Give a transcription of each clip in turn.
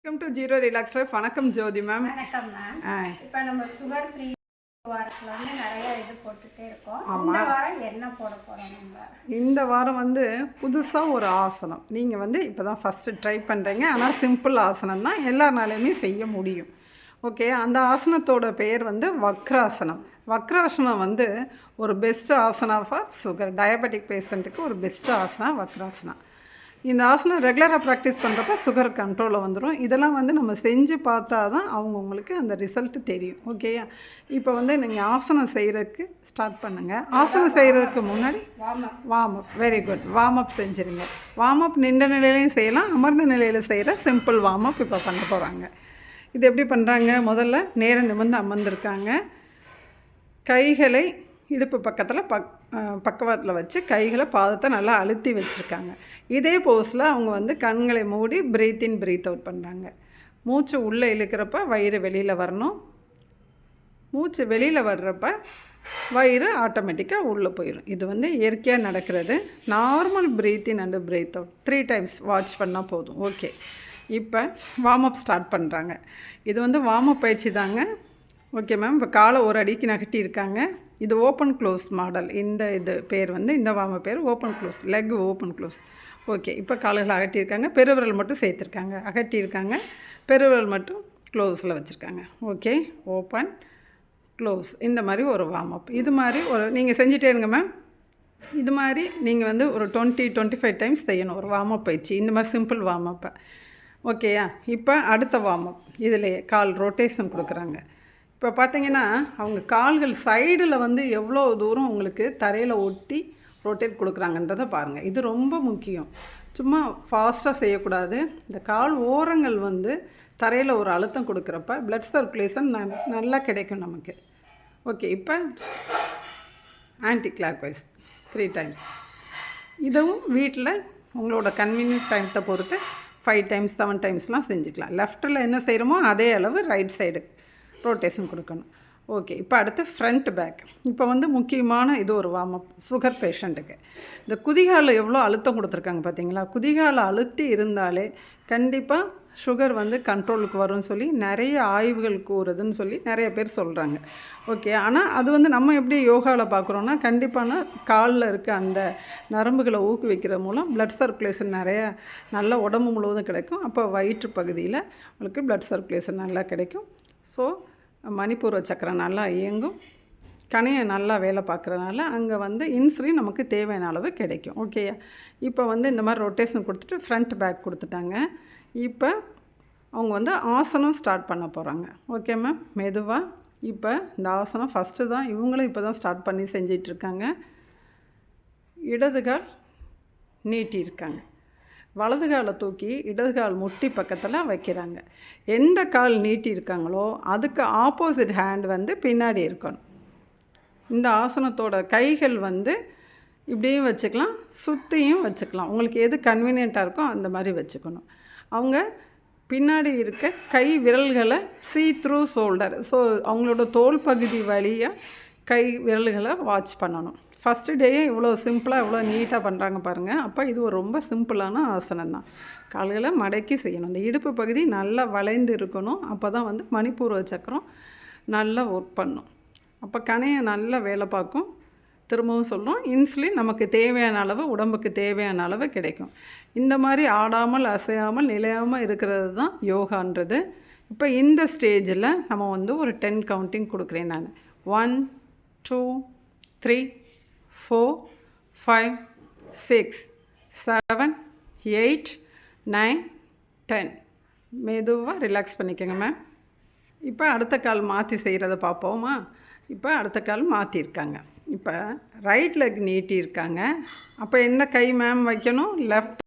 Welcome to zero relax life. வணக்கம் ஜோதி ma'am. வணக்கம் ma'am. இப்போ நம்ம சுகர் ஃப்ரீ வாரத்தில் வந்து நிறைய இது போட்டுகிட்டே இருக்கோம். இந்த வாரம் என்ன போட போகிறோம்? நம்ம இந்த வாரம் வந்து புதுசாக ஒரு ஆசனம். நீங்கள் வந்து இப்போ தான் ஃபஸ்ட்டு ட்ரை பண்ணுறீங்க. ஆனால் சிம்பிள் ஆசனம் தான், எல்லாருனாலையுமே செய்ய முடியும். ஓகே, அந்த ஆசனத்தோட பெயர் வந்து வக்ராசனம். வக்ராசனம் வந்து ஒரு best asana for sugar diabetic பேஷண்ட்டுக்கு ஒரு பெஸ்ட் ஆசனா வக்ராசனா. இந்த ஆசனம் ரெகுலராக ப்ராக்டிஸ் பண்ணுறப்ப சுகர் கண்ட்ரோலில் வந்துடும். இதெல்லாம் வந்து நம்ம செஞ்சு பார்த்தா தான் அவங்கவுங்களுக்கு அந்த ரிசல்ட்டு தெரியும். ஓகேயா, இப்போ வந்து நீங்கள் ஆசனம் செய்கிறதுக்கு ஸ்டார்ட் பண்ணுங்கள். ஆசனம் செய்கிறதுக்கு முன்னாடி warm up. Very good. Warm up செஞ்சுருங்க. வார்ம் அப் நின்ற நிலையிலையும் செய்யலாம், அமர்ந்த நிலையில் செய்கிற சிம்பிள் வார்ம் அப் இப்போ பண்ண போகிறாங்க. இது எப்படி பண்ணுறாங்க? முதல்ல நேரம் நிமிர்ந்து அமர்ந்திருக்காங்க. கைகளை இடுப்பு பக்கத்தில் பக்கவாத்தில் வச்சு கைகளை பாதத்தை நல்லா அழுத்தி வச்சுருக்காங்க. இதே போஸில் அவங்க வந்து கண்களை மூடி ப்ரீத் இன் ப்ரீத் அவுட் பண்ணுறாங்க. மூச்சு உள்ளே இழுக்கிறப்ப வயிறு வெளியில் வரணும். மூச்சு வெளியில் வர்றப்ப வயிறு ஆட்டோமேட்டிக்காக உள்ளே போயிடும். இது வந்து இயற்கையாக நடக்கிறது. Normal breath in and breath out 3 times watch பண்ணால் போதும். ஓகே, இப்போ வார்ம் அப் ஸ்டார்ட் பண்ணுறாங்க. இது வந்து வார்ம் அப் பயிற்சி தாங்க. Okay ma'am. இப்போ காலை ஒரு அடிக்கு நகட்டி இருக்காங்க. இது ஓப்பன் க்ளோஸ் மாடல். இது பேர் வந்து இந்த வார்ம் பேர் open close, leg open close. Okay, இப்போ கால்களை அகட்டியிருக்காங்க. பெருவிரல் மட்டும் சேர்த்துருக்காங்க, அகட்டியிருக்காங்க. பெருவிரல் மட்டும் க்ளோஸில் வச்சுருக்காங்க. Okay, open close. இந்த மாதிரி ஒரு வார்ம் அப். இது மாதிரி ஒரு நீங்கள் செஞ்சுட்டே இருங்க மேம். இது மாதிரி நீங்கள் வந்து ஒரு 20-25 டைம்ஸ் செய்யணும் ஒரு வார்ம் அப் பயிற்சி. இந்த மாதிரி சிம்பிள் வார்ம் அப்பை. ஓகேயா, இப்போ அடுத்த வார்ம் அப். இதில் கால் ரொட்டேஷன் கொடுக்குறாங்க. இப்போ பார்த்தீங்கன்னா அவங்க கால்கள் சைடில் வந்து எவ்வளோ தூரம் உங்களுக்கு தரையில் ஒட்டி ரொட்டேட் கொடுக்குறாங்கன்றதை பாருங்கள். இது ரொம்ப முக்கியம். சும்மா ஃபாஸ்ட்டாக செய்யக்கூடாது. இந்த கால் ஓரங்கள் வந்து தரையில் ஒரு அழுத்தம் கொடுக்குறப்ப ப்ளட் சர்க்குலேஷன் நல்லா கிடைக்கும் நமக்கு. ஓகே, இப்போ ஆன்டி கிளாக் வைஸ் 3 டைம்ஸ். இதுவும் வீட்டில் உங்களோட கன்வீனியன்ட் டைமத்தை பொறுத்து 5 டைம்ஸ் 7 டைம்ஸ்லாம் செஞ்சுக்கலாம். லெஃப்ட்டில் என்ன செய்கிறோமோ அதே அளவு ரைட் சைடு ரொட்டேஷன் கொடுக்கணும். ஓகே, இப்போ அடுத்து ஃப்ரண்ட் பேக். இப்போ வந்து முக்கியமான இது ஒரு வார்ம் அப் சுகர் பேஷண்ட்டுக்கு. இந்த குதிகாலில் எவ்வளோ அழுத்தம் கொடுத்துருக்காங்க பார்த்தீங்களா? குதிகாலை அழுத்தி இருந்தாலே கண்டிப்பாக சுகர் வந்து கண்ட்ரோலுக்கு வரும்னு சொல்லி நிறைய ஆய்வுகள் கூறுதுன்னு சொல்லி நிறைய பேர் சொல்கிறாங்க. ஓகே, ஆனால் அது வந்து நம்ம எப்படி யோகாவில் பார்க்குறோன்னா கண்டிப்பான காலில் இருக்க அந்த நரம்புகளை ஊக்குவிக்கிற மூலம் ப்ளட் சர்க்குலேஷன் நிறைய நல்ல உடம்பு முழுவதும் கிடைக்கும். அப்போ வயிற்று பகுதியில் உங்களுக்கு ப்ளட் சர்க்குலேஷன் நல்லா கிடைக்கும். ஸோ மணிப்பூர்வ சக்கரம் நல்லா இயங்கும். கணையை நல்லா வேலை பார்க்குறதுனால அங்கே வந்து இன்சுலின் நமக்கு தேவையான அளவு கிடைக்கும். ஓகே, இப்போ வந்து இந்த மாதிரி ரொட்டேஷன் கொடுத்துட்டு ஃப்ரண்ட் பேக் கொடுத்துட்டாங்க. இப்போ அவங்க வந்து ஆசனம் ஸ்டார்ட் பண்ண போகிறாங்க. ஓகே மேம், மெதுவாக. இப்போ இந்த ஆசனம் ஃபஸ்ட்டு தான், இவங்களும் இப்போ தான் ஸ்டார்ட் பண்ணி செஞ்சிட்ருக்காங்க. இடதுகால் நீட்டி இருக்காங்க. வலது காலை தூக்கி இடது கால் முட்டி பக்கத்தில் வைக்கிறாங்க. எந்த கால் நீட்டி இருக்காங்களோ அதுக்கு ஆப்போசிட் ஹேண்ட் வந்து பின்னாடி இருக்கணும். இந்த ஆசனத்தோட கைகள் வந்து இப்படியும் வச்சுக்கலாம், சுற்றியும் வச்சுக்கலாம். உங்களுக்கு எது கன்வீனியண்ட்டாக இருக்கோ அந்த மாதிரி வச்சுக்கணும். அவங்க பின்னாடி இருக்க கை விரல்களை த்ரூ ஷோல்டர், ஸோ அவங்களோட தோல் பகுதி வழியாக கை விரல்களை வாட்ச் பண்ணணும். ஃபஸ்ட்டு டேயே இவ்வளோ சிம்பிளாக இவ்வளோ நீட்டாக பண்ணுறாங்க பாருங்கள். அப்போ இது ஒரு ரொம்ப சிம்பிளான ஆசனம் தான். கால்களை மடக்கி செய்யணும். இந்த இடுப்பு பகுதி நல்லா வளைந்து இருக்கணும். அப்போ தான் வந்து மணிப்பூர்வ சக்கரம் நல்லா ஒர்க் பண்ணும். அப்போ கணையை நல்லா வேலை பார்க்கும். திரும்பவும் சொல்கிறோம், இன்சுலின் நமக்கு தேவையான அளவு, உடம்புக்கு தேவையான அளவு கிடைக்கும். இந்த மாதிரி ஆடாமல் அசையாமல் நிலையாமல் இருக்கிறது தான் யோகான்றது. இப்போ இந்த ஸ்டேஜில் நம்ம வந்து ஒரு 10 கவுண்டிங் கொடுக்குறேன் நான். 1 2 3 4 5 6 7 8 9 10. மெதுவாக ரிலாக்ஸ் பண்ணிக்கோங்க மேம். இப்போ அடுத்த கால் மாற்றி செய்கிறத பார்ப்போமா? இப்போ அடுத்த கால் மாற்றிருக்காங்க. இப்போ ரைட் லெக் நீட்டி இருக்காங்க. அப்போ என்ன கை மேம் வைக்கணும்? லெஃப்ட்.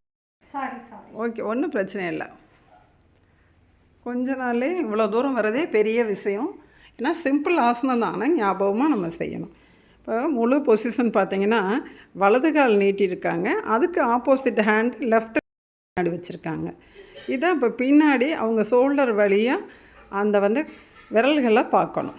ஓகே, ஒன்றும் பிரச்சனை இல்லை. கொஞ்ச நாளே இவ்வளோ தூரம் வரதே பெரிய விஷயம். ஏன்னா சிம்பிள் ஆசனம் தான், ஆனால் ஞாபகமாக நம்ம செய்யணும். இப்போ முழு பொசிஷன் பார்த்திங்கன்னா வலது கால் நீட்டியிருக்காங்க, அதுக்கு ஆப்போசிட் ஹேண்ட் லெஃப்ட் பின்னாடி வச்சுருக்காங்க. இதை இப்போ பின்னாடி அவங்க ஷோல்டர் வழியாக அந்த வந்து விரல்களை பார்க்கணும்.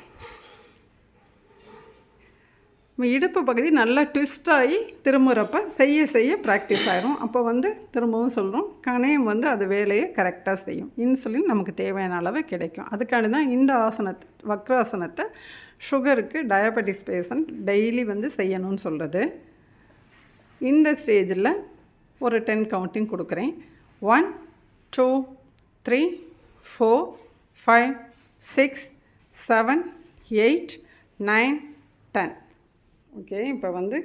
நம்ம இடுப்பு பகுதி நல்லா ட்விஸ்ட் ஆகி திரும்புகிறப்ப செய்ய செய்ய ப்ராக்டிஸ் ஆகிரும். அப்போ வந்து திரும்பவும் சொல்கிறோம், கணையம் வந்து அது வேலையை கரெக்டாக செய்யும். இன்சுலின் நமக்கு தேவையான அளவு கிடைக்கும். அதுக்காண்டி தான் இந்த ஆசனத்தை, வக்ராசனத்தை சுகருக்கு, டயபெட்டிஸ் பேஷண்ட் டெய்லி வந்து செய்யணும்னு சொல்கிறது. இந்த ஸ்டேஜில் ஒரு 10 கவுண்டிங் கொடுக்குறேன். 1 2 3 4 5 6 7 8 9 10. ஓகே, இப்போ வந்து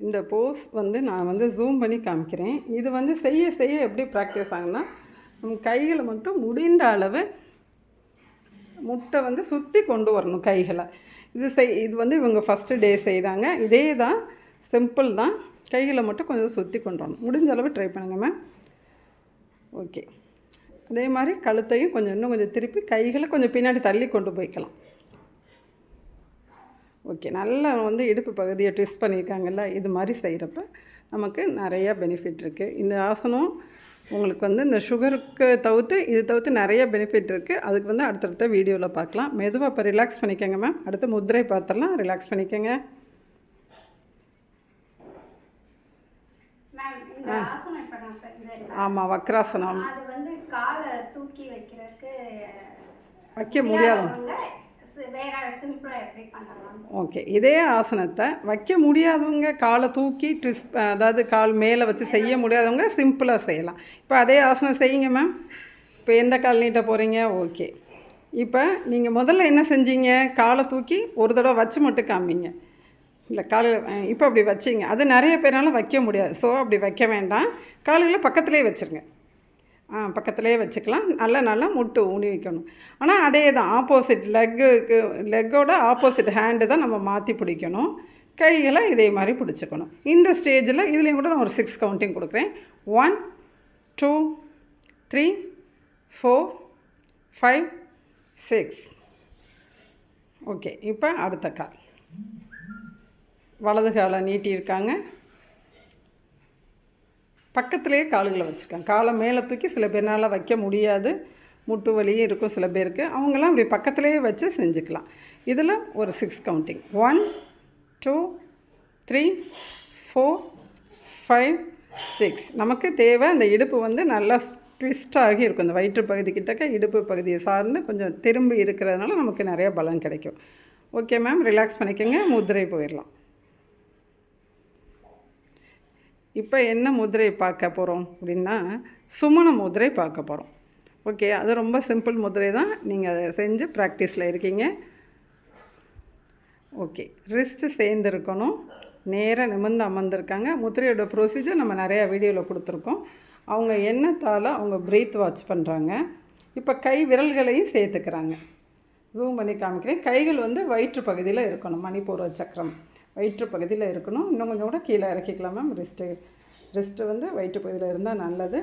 இந்த போஸ் வந்து நான் வந்து ஜூம் பண்ணி காமிக்கிறேன். இது வந்து செய்ய செய்ய எப்படி ப்ராக்டிஸ் ஆகுன்னா, நம்ம கைகளை மட்டும் முடிந்த அளவு முட்டை வந்து சுற்றி கொண்டு வரணும் கைகளை. இது வந்து இவங்க ஃபஸ்ட்டு டே செய்கிறாங்க. இதே தான், சிம்பிள் தான். கைகளை மட்டும் கொஞ்சம் சுற்றி கொண்டு வரணும். முடிஞ்ச அளவு ட்ரை பண்ணுங்க மேம். ஓகே, அதே மாதிரி கழுத்தையும் இன்னும் கொஞ்சம் திருப்பி கைகளை கொஞ்சம் பின்னாடி தள்ளி கொண்டு போய்க்கலாம். ஓகே, நல்லா வந்து இடுப்பு பகுதியை ட்விஸ்ட் பண்ணியிருக்காங்கல்ல, இது மாதிரி செய்கிறப்ப நமக்கு நிறையா பெனிஃபிட் இருக்குது. இந்த ஆசனம் உங்களுக்கு வந்து இந்த சுகருக்கு இது தவிர்த்து நிறைய பெனிஃபிட் இருக்குது. அதுக்கு வந்து அடுத்தடுத்த வீடியோவில் பார்க்கலாம். மெதுவாக இப்போ ரிலாக்ஸ் பண்ணிக்கோங்க மேம். அடுத்து முத்திரை பார்த்துடலாம். ரிலாக்ஸ் பண்ணிக்கோங்க. ஆமாம், வக்ராசனம். வைக்க முடியாதவங்க ஓகே, இதே ஆசனத்தை வைக்க முடியாதவங்க, காலை தூக்கி ட்விஸ்ட், அதாவது கால் மேலே வச்சு செய்ய முடியாதவங்க சிம்பிளாக செய்யலாம். இப்போ அதே ஆசனம் செய்யுங்க மேம். இப்போ எந்த கால் நீட்ட போகிறீங்க? ஓகே, இப்போ நீங்கள் முதல்ல என்ன செஞ்சீங்க? காலை தூக்கி ஒரு தடவை வச்சு மட்டும் காமிங்க. இல்லை, காலையில் இப்போ அப்படி வச்சிங்க. அது நிறைய பேரால் வைக்க முடியாது. ஸோ அப்படி வைக்க வேண்டாம். காலையில் பக்கத்துலேயே வச்சுருங்க. பக்கத்துலேயே வச்சுக்கலாம். நல்லா முட்டு ஊனி வைக்கணும். ஆனால் அதே தான், ஆப்போசிட் லெக்கோட ஆப்போசிட் ஹேண்டு தான் நம்ம மாற்றி பிடிக்கணும். கைகளை இதே மாதிரி பிடிச்சிக்கணும். இந்த ஸ்டேஜில் இதுலேயும் கூட நான் ஒரு 6 கவுண்டிங் கொடுக்குறேன். 1 2 3 4 5 6. ஓகே, இப்போ அடுத்த கால். வலது காலை நீட்டியிருக்காங்க. பக்கத்துலேயே கால்களை வச்சுருக்காங்க. காலை மேலே தூக்கி சில பேர்னால் வைக்க முடியாது, முட்டு வலியும் இருக்கும் சில பேருக்கு. அவங்களாம் அப்படி பக்கத்துலேயே வச்சு செஞ்சுக்கலாம். இதில் ஒரு 6 கவுண்டிங். 1 2 3 4 5 6. நமக்கு தேவை அந்த இடுப்பு வந்து நல்லா ட்விஸ்ட் ஆகி இருக்கும். இந்த வயிற்று பகுதி கிட்டக்க இடுப்பு பகுதியை சார்ந்து கொஞ்சம் திரும்பி இருக்கிறதுனால நமக்கு நிறைய பலம் கிடைக்கும். ஓகே மேம், ரிலாக்ஸ் பண்ணிக்கோங்க. முதிரை போயிடலாம். இப்போ என்ன முதிரை பார்க்க போகிறோம் அப்படின்னா, சுமண முதிரை பார்க்க போகிறோம். ஓகே, அது ரொம்ப சிம்பிள் முதிரை தான். நீங்கள் அதை செஞ்சு ப்ராக்டிஸில் இருக்கீங்க. ஓகே, ரிஸ்ட்டு சேர்ந்துருக்கணும். நேராக நிமிர்ந்து அமர்ந்திருக்காங்க. முதிரையோட ப்ரொசீஜர் நம்ம நிறையா வீடியோவில் கொடுத்துருக்கோம். அவங்க எண்ணத்தால் அவங்க ப்ரீத் வாட்ச் பண்ணுறாங்க. இப்போ கை விரல்களையும் சேர்த்துக்கிறாங்க. ஜூம் பண்ணி காமிக்கிறேன். கைகள் வந்து வயிற்று பகுதியில் இருக்கணும். மணிப்பூர்வ சக்கரம் வயிற்று பகுதியில் இருக்கணும். இன்னும் கொஞ்சம் கூட கீழே இறக்கிக்கலாம் மேம். ரிஸ்ட்டு வந்து வயிற்று பகுதியில் இருந்தால் நல்லது.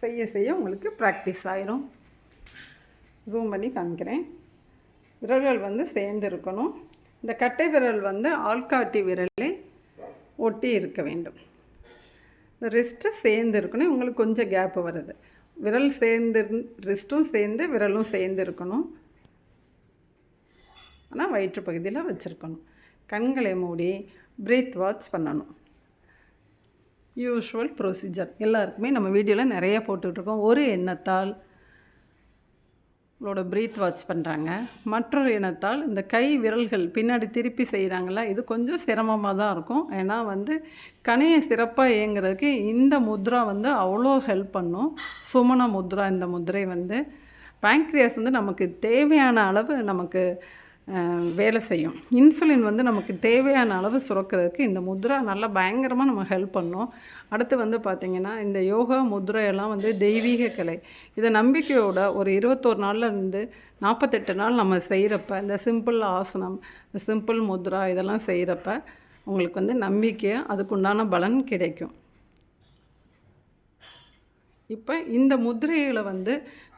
செய்ய செய்ய உங்களுக்கு ப்ராக்டிஸ் ஆயிரும். ஜூம் பண்ணி காமிக்கிறேன். விரல்கள் வந்து சேர்ந்து இருக்கணும். இந்த கட்டை விரல் வந்து ஆள்காட்டி விரலை ஒட்டி இருக்க வேண்டும். இந்த ரிஸ்ட்டு சேர்ந்து இருக்கணும். உங்களுக்கு கொஞ்சம் கேப்பு வருது. விரல் சேர்ந்து, ரிஸ்ட்டும் சேர்ந்து, விரலும் சேர்ந்து இருக்கணும். ஆனால் வயிற்று பகுதியில் வச்சுருக்கணும். கண்களை மூடி ப்ரீத் வாட்ச் பண்ணணும். யூஷுவல் ப்ரொசீஜர் எல்லாருக்குமே நம்ம வீடியோவில் நிறைய போட்டுட்ருக்கோம். ஒரு எண்ணத்தால் உங்களோட ப்ரீத் வாட்ச் பண்ணுறாங்க. மற்றொரு எண்ணத்தால் இந்த கை விரல்கள் பின்னாடி திருப்பி செய்கிறாங்களா, இது கொஞ்சம் சிரமமாக தான் இருக்கும். ஏன்னா வந்து கணையை சிறப்பாக இயங்குறதுக்கு இந்த முத்ரா வந்து அவ்வளோ ஹெல்ப் பண்ணும். சுமண முத்ரா. இந்த முதிரை வந்து பேங்க்ரியாஸ் வந்து நமக்கு தேவையான அளவு நமக்கு வேலை செய்யும். இன்சுலின் வந்து நமக்கு தேவையான அளவு சுரக்கிறதுக்கு இந்த முத்ரா நல்லா பயங்கரமாக நம்ம ஹெல்ப் பண்ணும். அடுத்து வந்து பார்த்திங்கன்னா, இந்த யோகா முத்ரையெல்லாம் வந்து தெய்வீக கலை. இதை நம்பிக்கையோட ஒரு 21 நாள்லேருந்து 48 நாள் நம்ம செய்கிறப்ப, இந்த சிம்பிள் ஆசனம், இந்த சிம்பிள் முத்ரா இதெல்லாம் செய்கிறப்ப உங்களுக்கு வந்து நம்பிக்கையாக அதுக்குண்டான பலன் கிடைக்கும். இப்போ இந்த முதிரைகளை வந்து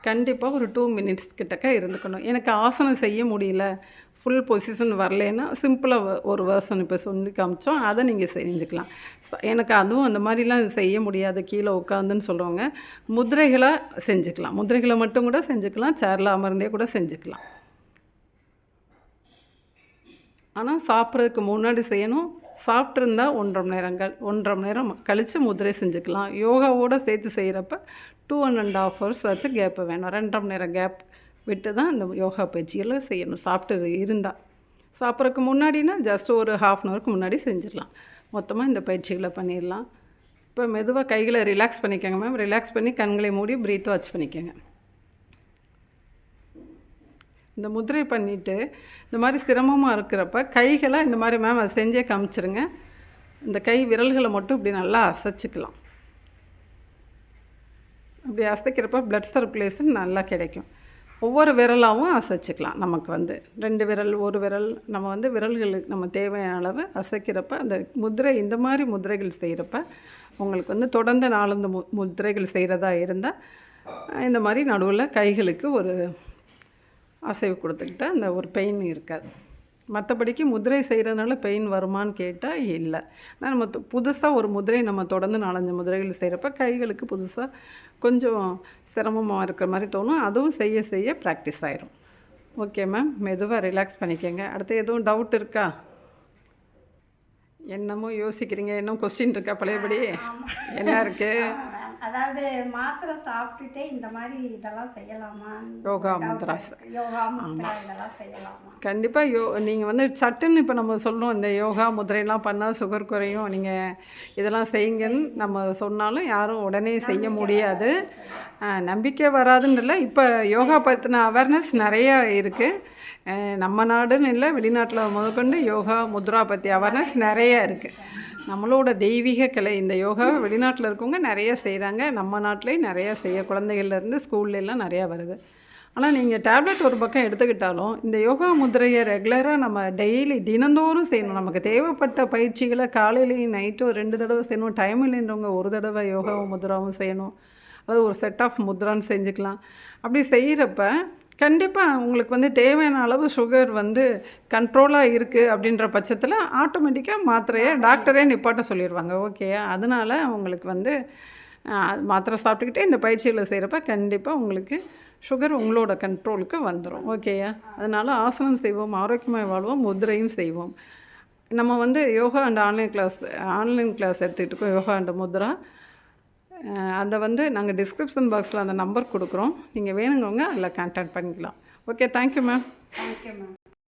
கண்டிப்பாக ஒரு 2 மினிட்ஸ் கிட்டக்க இருந்துக்கணும். எனக்கு ஆசனம் செய்ய முடியல, ஃபுல் பொசிஷன் வரலன்னா சிம்பிளாக ஒரு வேர்ஷன் இப்போ சொல்லி காமிச்சோம், அதை நீங்கள் செஞ்சுக்கலாம். எனக்கு அதுவும் அந்த மாதிரிலாம் செய்ய முடியாது, கீழே உட்காந்துன்னு சொல்கிறவங்க முதிரைகளை செஞ்சுக்கலாம். முதிரைகளை மட்டும் கூட செஞ்சுக்கலாம், சேரில் அமர்ந்தே கூட செஞ்சுக்கலாம். ஆனால் சாப்பிட்றதுக்கு முன்னாடி செய்யணும். சாப்பிட்ருந்தா 1.5 மணி நேரம் கழித்து முதிரை செஞ்சுக்கலாம். யோகாவோடு சேர்த்து செய்கிறப்ப 2.5 hours வச்சு கேப்பு வேணும். 2.5 மணி நேரம் கேப் விட்டு தான் இந்த யோகா பயிற்சிகளை செய்யணும். சாப்பிட்டு இருந்தால் சாப்பிட்றதுக்கு முன்னாடினா ஜஸ்ட் ஒரு 1/2 hourக்கு முன்னாடி செஞ்சிடலாம். மொத்தமாக இந்த பயிற்சிகளை பண்ணிடலாம். இப்போ மெதுவாக கைகளை ரிலாக்ஸ் பண்ணிக்கோங்க மேம். ரிலாக்ஸ் பண்ணி கண்களை மூடி ப்ரீத் வாட்ச் பண்ணிக்கோங்க. இந்த முதிரை பண்ணிவிட்டு இந்த மாதிரி சிரமமாக இருக்கிறப்ப கைகளை இந்த மாதிரி மேம் அதை செஞ்சே காமிச்சிருங்க. இந்த கை விரல்களை மட்டும் இப்படி நல்லா அசைச்சிக்கலாம். அப்படி அசைக்கிறப்ப ப்ளட் சர்க்குலேஷன் நல்லா கிடைக்கும். ஒவ்வொரு விரலாகவும் அசைச்சிக்கலாம். நமக்கு 2 விரல் 1 விரல் நம்ம விரல்களுக்கு நம்ம தேவையான அளவு அசைக்கிறப்ப அந்த முதிரை இந்த மாதிரி முதிரைகள் செய்கிறப்ப உங்களுக்கு தொடர்ந்து 4 முதிரைகள் செய்கிறதா இருந்தால் இந்த மாதிரி நடுவில் கைகளுக்கு ஒரு அசைவு கொடுத்துக்கிட்டா அந்த ஒரு பெயின் இருக்காது. மற்றபடிக்கு முதிரை செய்கிறதுனால பெயின் வருமானு கேட்டால் இல்லை. ஆனால் நம்ம புதுசாக ஒரு முதிரை நம்ம தொடர்ந்து 4-5 முதிரைகள் செய்கிறப்ப கைகளுக்கு புதுசாக கொஞ்சம் சிரமமாக இருக்கிற மாதிரி தோணும். அதுவும் செய்ய செய்ய ப்ராக்டிஸ் ஆயிரும். ஓகே மேம், மெதுவாக ரிலாக்ஸ் பண்ணிக்கோங்க. அடுத்து எதுவும் டவுட் இருக்கா? என்னமோ யோசிக்கிறீங்க, இன்னும் கொஸ்டின் இருக்கா பழையபடி? என்ன இருக்குது? அதாவது மாத்திரை சாப்பிட்டுட்டே இந்த மாதிரி இதெல்லாம் செய்யலாமா? யோகா முத்ராஸ் இதெல்லாம் செய்யலாமா? கண்டிப்பாக நீங்கள் சட்டுன்னு இப்போ நம்ம சொல்கிறோம் இந்த யோகா முதிரைலாம் பண்ணால் சுகர் குறையும், நீங்கள் இதெல்லாம் செய்யுங்கன்னு நம்ம சொன்னாலும் யாரும் உடனே செய்ய முடியாது. நம்பிக்கை வராதுன்னு இல்லை. இப்போ யோகா பற்றின அவேர்னஸ் நிறையா இருக்குது. நம்ம நாடுன்னு இல்லை, வெளிநாட்டில் முதற்கொண்டு யோகா முத்ரா பற்றி அவேர்னஸ் நிறையா இருக்குது. நம்மளோட தெய்வீக கலை இந்த யோகாவை வெளிநாட்டில் இருக்கவங்க நிறைய செய்கிறாங்க. நம்ம நாட்டிலையும் நிறையா செய்ய குழந்தைகள்லேருந்து ஸ்கூல்லலாம் நிறையா வருது. ஆனால் நீங்கள் டேப்லெட் ஒரு பக்கம் எடுத்துக்கிட்டாலும் இந்த யோகா முதிரையை ரெகுலராக நம்ம டெய்லி தினந்தோறும் செய்யணும். நமக்கு தேவைப்பட்ட பயிற்சிகளை காலையிலையும் நைட்டும் 2 தடவை செய்யணும். டைம் இல்லைன்றவங்க 1 தடவை யோகாவும் முத்ராவும் செய்யணும். அதாவது ஒரு செட் ஆஃப் முத்ரான்னு செஞ்சுக்கலாம். அப்படி செய்கிறப்ப கண்டிப்பாக உங்களுக்கு தேவையான அளவு சுகர் கண்ட்ரோலாக இருக்குது அப்படின்ற பட்சத்தில் ஆட்டோமேட்டிக்காக மாத்திரையை டாக்டரே நிப்பாட்ட சொல்லிடுவாங்க. ஓகேயா? அதனால் உங்களுக்கு மாத்திரை சாப்பிட்டுக்கிட்டே இந்த பயிற்சிகளை செய்கிறப்ப கண்டிப்பாக உங்களுக்கு சுகர் உங்களோட கண்ட்ரோலுக்கு வந்துடும். ஓகேயா? அதனால் ஆசனம் செய்வோம், ஆரோக்கியமாக வாழ்வோம், முதிரையும் செய்வோம். நம்ம யோகா அண்ட் ஆன்லைன் கிளாஸ் எடுத்துக்கிட்டு இருக்கோம். யோகா அண்ட் முத்ரா அதை நாங்கள் டிஸ்கிரிப்ஷன் பாக்ஸில் அந்த நம்பர் கொடுக்குறோம். நீங்கள் வேணுங்கவங்க அதில் கான்டாக்ட் பண்ணிக்கலாம். Okay, thank you ma'am. Thank you ma'am.